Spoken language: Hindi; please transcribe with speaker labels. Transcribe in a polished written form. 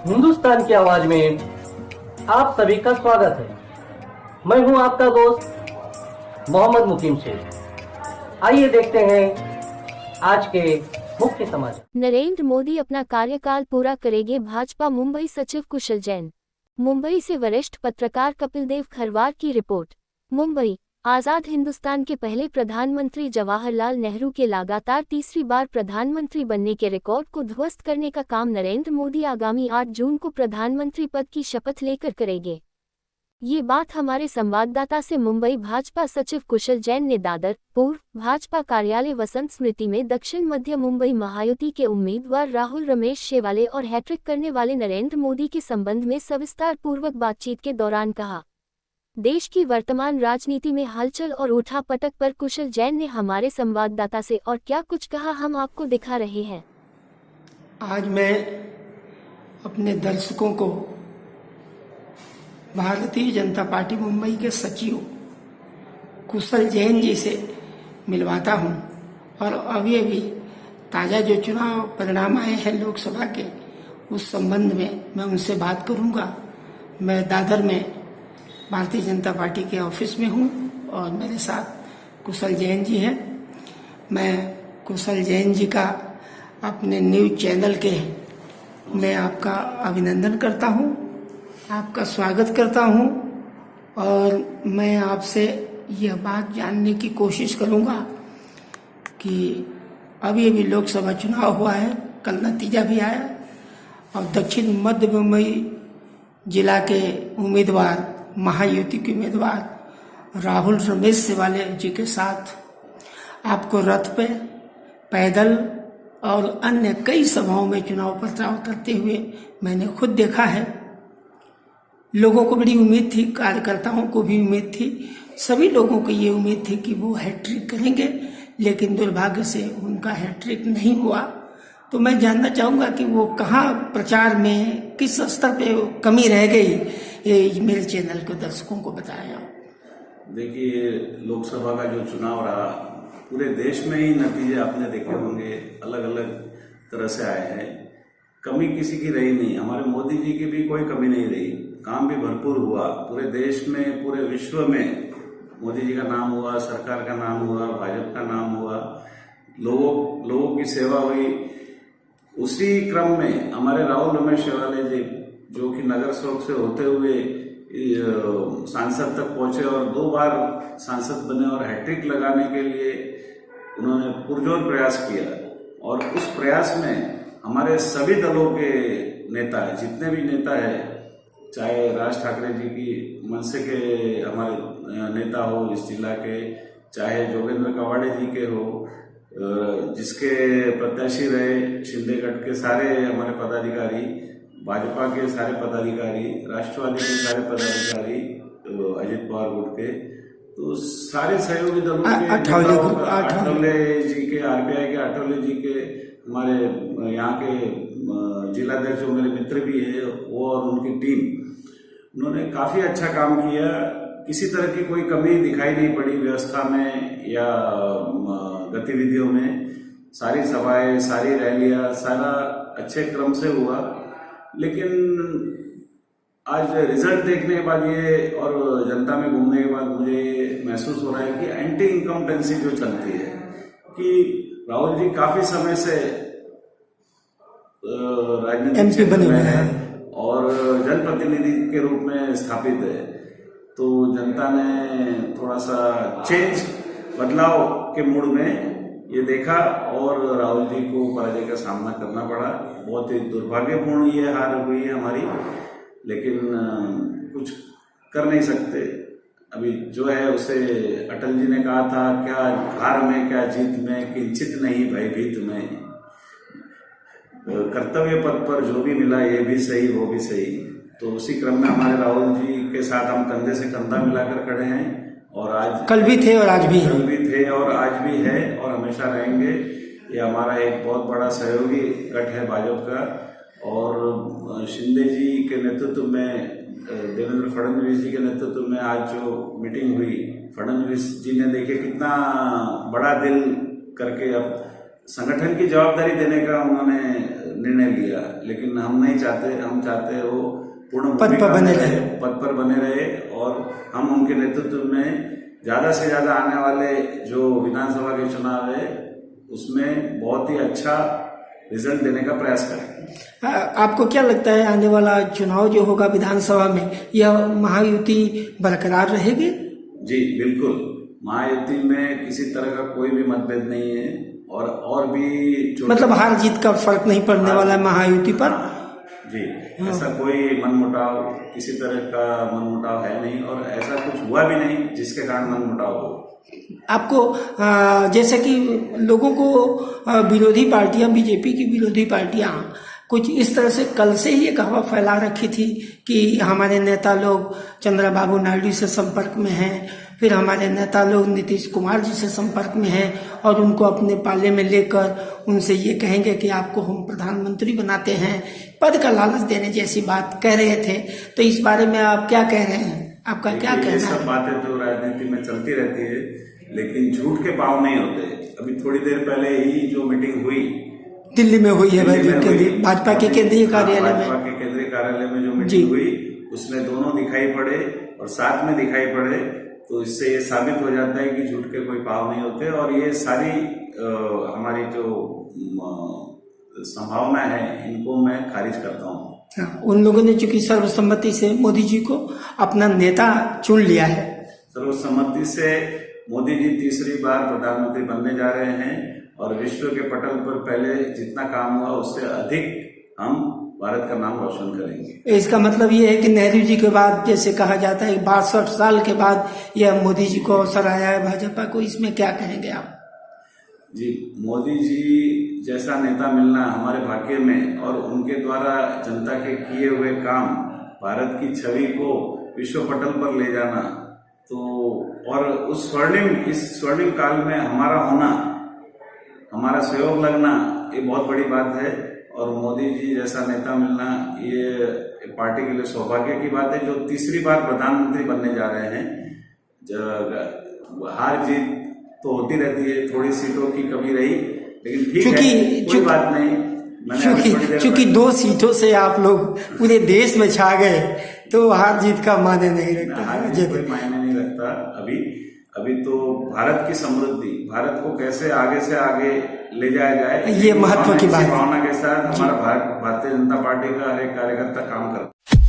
Speaker 1: हिंदुस्तान की आवाज में आप सभी का स्वागत है। मैं हूं आपका दोस्त मोहम्मद मुकीम शेख। आइए देखते हैं आज के मुख्य समाचार।
Speaker 2: नरेंद्र मोदी अपना कार्यकाल पूरा करेंगे, भाजपा मुंबई सचिव कुशल जैन। मुंबई से वरिष्ठ पत्रकार कपिल देव खरवार की रिपोर्ट। मुंबई। आज़ाद हिंदुस्तान के पहले प्रधानमंत्री जवाहरलाल नेहरू के लगातार तीसरी बार प्रधानमंत्री बनने के रिकॉर्ड को ध्वस्त करने का काम नरेंद्र मोदी आगामी 8 जून को प्रधानमंत्री पद की शपथ लेकर करेंगे। ये बात हमारे संवाददाता से मुंबई भाजपा सचिव कुशल जैन ने दादर पूर्व भाजपा कार्यालय वसंत स्मृति में दक्षिण मध्य मुंबई महायुति के उम्मीदवार राहुल रमेश शेवाले और हैट्रिक करने वाले नरेंद्र मोदी के संबंध में सविस्तार पूर्वक बातचीत के दौरान कहा। देश की वर्तमान राजनीति में हलचल और उठापटक पर कुशल जैन ने हमारे संवाददाता से और क्या कुछ कहा, हम आपको दिखा रहे हैं।
Speaker 3: आज मैं अपने दर्शकों को भारतीय जनता पार्टी मुंबई के सचिव कुशल जैन जी से मिलवाता हूं और अभी ताज़ा जो चुनाव परिणाम आए हैं लोकसभा के, उस संबंध में मैं उनसे बात करूंगा। मैं दादर में भारतीय जनता पार्टी के ऑफिस में हूं और मेरे साथ कुशल जैन जी हैं। मैं कुशल जैन जी का अपने न्यूज चैनल के मैं आपका अभिनंदन करता हूं, आपका स्वागत करता हूं और मैं आपसे यह बात जानने की कोशिश करूंगा कि अभी लोकसभा चुनाव हुआ है, कल नतीजा भी आया और दक्षिण मध्य मुंबई जिला के उम्मीदवार महायुति के उम्मीदवार राहुल रमेश शेवाले जी के साथ आपको रथ पे, पैदल और अन्य कई सभाओं में चुनाव प्रचार करते हुए मैंने खुद देखा है। लोगों को बड़ी उम्मीद थी, कार्यकर्ताओं को भी उम्मीद थी, सभी लोगों को ये उम्मीद थी कि वो हैट्रिक करेंगे, लेकिन दुर्भाग्य से उनका हैट्रिक नहीं हुआ। तो मैं जानना चाहूँगा कि वो कहाँ प्रचार में किस स्तर पे कमी रह गई, ये मेरे चैनल के दर्शकों को बताया।
Speaker 4: देखिए, लोकसभा का जो चुनाव रहा, पूरे देश में ही नतीजे आपने देखे होंगे, अलग अलग तरह से आए हैं। कमी किसी की रही नहीं, हमारे मोदी जी की भी कोई कमी नहीं रही, काम भी भरपूर हुआ। पूरे देश में, पूरे विश्व में मोदी जी का नाम हुआ, सरकार का नाम हुआ, भाजपा का नाम हुआ, लोगों की सेवा हुई। उसी क्रम में हमारे राहुल रमेश शेवाले जी, जो कि नगर सेवक से होते हुए सांसद तक पहुंचे और 2 बार सांसद बने और हैट्रिक लगाने के लिए उन्होंने पुरजोर प्रयास किया। और उस प्रयास में हमारे सभी दलों के नेता, जितने भी नेता है, चाहे राज ठाकरे जी की मनसे के हमारे नेता हो इस जिला के, चाहे जोगेंद्र कवाड़े जी के हो, जिसके प्रत्याशी रहे शिंदेगढ़ के सारे हमारे पदाधिकारी, भाजपा के सारे पदाधिकारी, राष्ट्रवादी के सारे पदाधिकारी, अजित पवार गुट के, तो सारे सहयोगी दलों के आठवले जी के, आरपीआई के आठवले जी के, हमारे यहाँ के जिलाध्यक्ष जो मेरे मित्र भी है, वो और उनकी टीम, उन्होंने काफी अच्छा काम किया। किसी तरह की कोई कमी दिखाई नहीं पड़ी व्यवस्था में या गतिविधियों में। सारी सभाएं, सारी रैलियां, सारा अच्छे क्रम से हुआ। लेकिन आज रिजल्ट देखने के बाद ये और जनता में घूमने के बाद मुझे ये महसूस हो रहा है कि एंटी इनकम्पेटेंसी जो चलती है, कि राहुल जी काफी समय से राजनीतिक क्षेत्र में है और जनप्रतिनिधि के रूप में स्थापित है, तो जनता ने थोड़ा सा चेंज, बदलाव के मूड में ये देखा और राहुल जी को पराजय का सामना करना पड़ा। बहुत ही दुर्भाग्यपूर्ण ये हार हुई है हमारी, लेकिन कुछ कर नहीं सकते। अभी जो है उसे अटल जी ने कहा था, क्या हार में क्या जीत में, किंचित नहीं भयभीत में। कर्तव्य पथ पर जो भी मिला, ये भी सही वो भी सही। तो उसी क्रम में हमारे राहुल जी के साथ हम कंधे से कंधा मिलाकर खड़े हैं और आज, कल भी थे और आज भी है और हमेशा रहेंगे। ये हमारा एक बहुत बड़ा सहयोगी गठ है भाजपा का, और शिंदे जी के नेतृत्व में, देवेंद्र फडणवीस जी के नेतृत्व में आज जो मीटिंग हुई, फडणवीस जी ने देखिए कितना बड़ा दिल करके अब संगठन की जवाबदारी देने का उन्होंने निर्णय लिया, लेकिन हम नहीं चाहते, हम चाहते हैं वो पूर्ण
Speaker 3: पद पर बने रहे,
Speaker 4: पद पर बने रहे और हम उनके नेतृत्व में ज्यादा से ज्यादा आने वाले जो विधानसभा के चुनाव है उसमें बहुत ही अच्छा रिजल्ट देने का प्रयास करें।
Speaker 3: आपको क्या लगता है आने वाला चुनाव जो होगा विधानसभा में, यह महायुति बरकरार रहेगी?
Speaker 4: जी बिल्कुल, महायुति में किसी तरह का कोई भी मतभेद नहीं है और भी
Speaker 3: मतलब हार जीत का फर्क नहीं पड़ने वाला है महायुति पर?
Speaker 4: जी, ऐसा कोई मनमुटाव, किसी तरह का मनमुटाव है नहीं और ऐसा कुछ हुआ भी नहीं जिसके कारण मनमुटाव हो।
Speaker 3: आपको जैसे कि लोगों को विरोधी पार्टियां, बीजेपी की विरोधी पार्टियां कुछ इस तरह से कल से ही एक हवा फैला रखी थी कि हमारे नेता लोग चंद्रबाबू नायडू से संपर्क में हैं, फिर हमारे नेता लोग नीतीश कुमार जी से संपर्क में हैं और उनको अपने पाले में लेकर उनसे ये कहेंगे कि आपको हम प्रधानमंत्री बनाते हैं, पद का लालच देने जैसी बात कह रहे थे। तो इस बारे में आप क्या कह रहे हैं, आपका क्या कहना है?
Speaker 4: सब बातें तो राजनीति में चलती रहती है, लेकिन झूठ के पाँव नहीं होते। अभी थोड़ी देर पहले ही जो मीटिंग हुई
Speaker 3: दिल्ली में हुई है, भाजपा के केंद्रीय कार्यालय में,
Speaker 4: भाजपा के केंद्रीय कार्यालय में जो मीटिंग हुई उसमें दोनों दिखाई पड़े और साथ में दिखाई पड़े, तो इससे ये साबित हो जाता है कि झूठ के कोई पाँव नहीं होते और ये सारी हमारी जो संभावना है इनको मैं खारिज करता हूँ।
Speaker 3: उन लोगों ने चूंकि सर्वसम्मति से मोदी जी को अपना नेता चुन लिया है, सर्वसम्मति
Speaker 4: से मोदी जी तीसरी बार प्रधानमंत्री बनने जा रहे हैं और विश्व के पटल पर पहले जितना काम हुआ उससे अधिक हम भारत का नाम रोशन करेंगे।
Speaker 3: इसका मतलब ये है कि नेहरू जी के बाद, जैसे कहा जाता है 62 साल के बाद यह मोदी जी को अवसर आया है भाजपा को, इसमें क्या कहेंगे आप?
Speaker 4: जी, मोदी जी जैसा नेता मिलना हमारे भाग्य में और उनके द्वारा जनता के किए हुए काम, भारत की छवि को विश्व पटल पर ले जाना, तो और इस स्वर्णिम काल में हमारा होना, हमारा सहयोग लगना, ये बहुत बड़ी बात है और मोदी जी जैसा नेता मिलना ये पार्टी के लिए सौभाग्य की बात है, जो तीसरी बार प्रधानमंत्री बनने जा रहे हैं। हार जीत तो होती रहती है, थोड़ी सीटों की कमी रही, लेकिन ठीक है, कोई बात नहीं।
Speaker 3: चूंकि 2 सीटों से आप लोग पूरे देश में छा गए तो हार जीत का मायने नहीं रखता,
Speaker 4: कोई मायने नहीं रखता। अभी तो भारत की समृद्धि, भारत को कैसे आगे से आगे ले जाया जाए,
Speaker 3: ये महत्व की बात है।
Speaker 4: भावना के साथ हमारा भारतीय जनता पार्टी का हर एक कार्यकर्ता काम करता है।